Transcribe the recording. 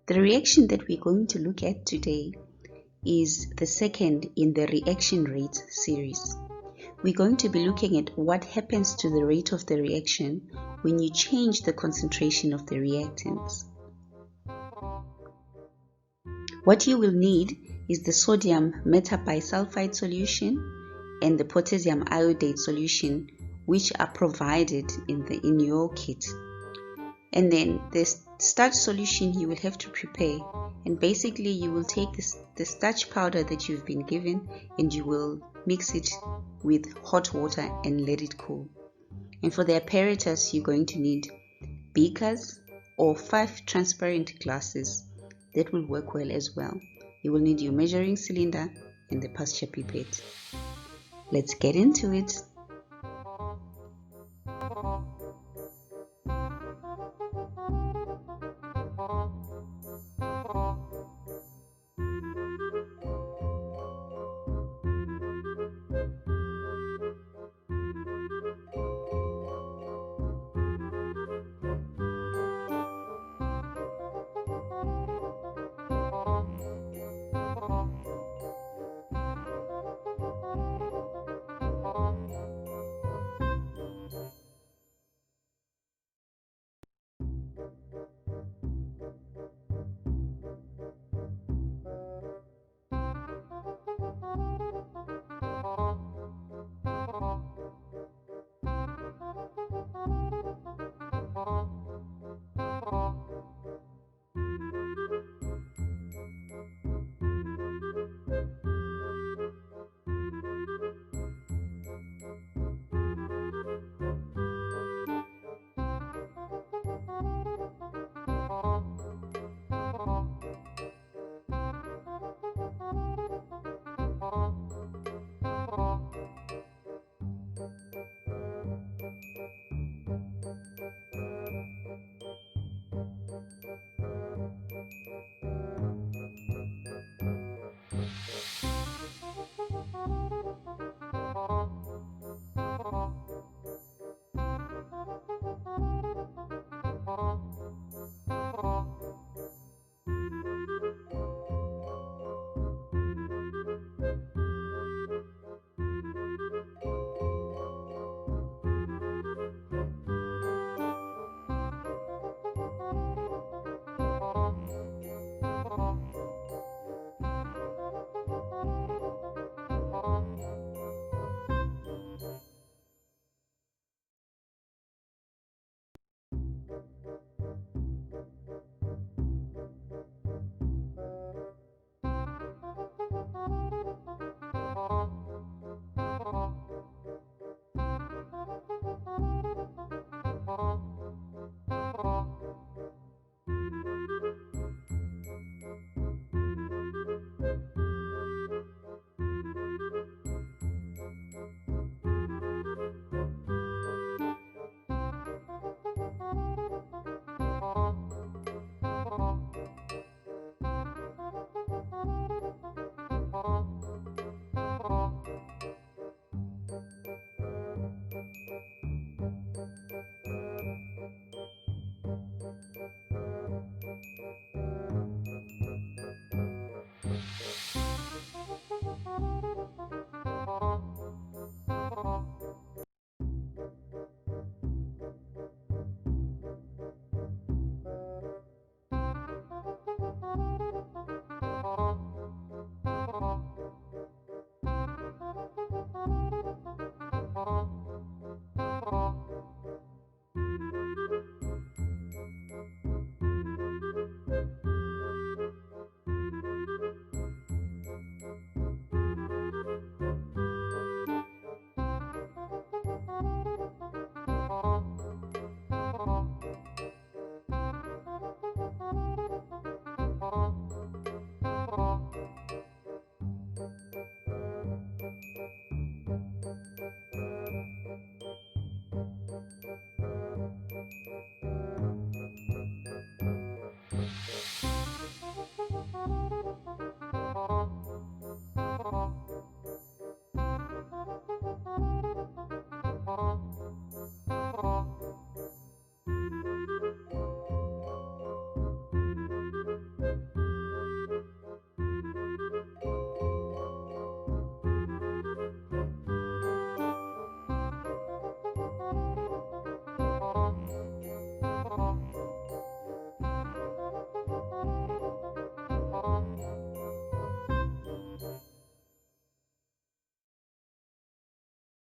The reaction that we're going to look at today is the second in the reaction rate series. We're going to be looking at what happens to the rate of the reaction when you change the concentration of the reactants. What you will need is the sodium metabisulfite solution and the potassium iodide solution, which are provided in your kit. And then the starch solution you will have to prepare, and basically you will take the starch powder that you've been given and you will mix it with hot water and let it cool. And for the apparatus, you're going to need beakers or 5 transparent glasses. That will work well as well. You will need your measuring cylinder and the pasture pipette. Let's get into it.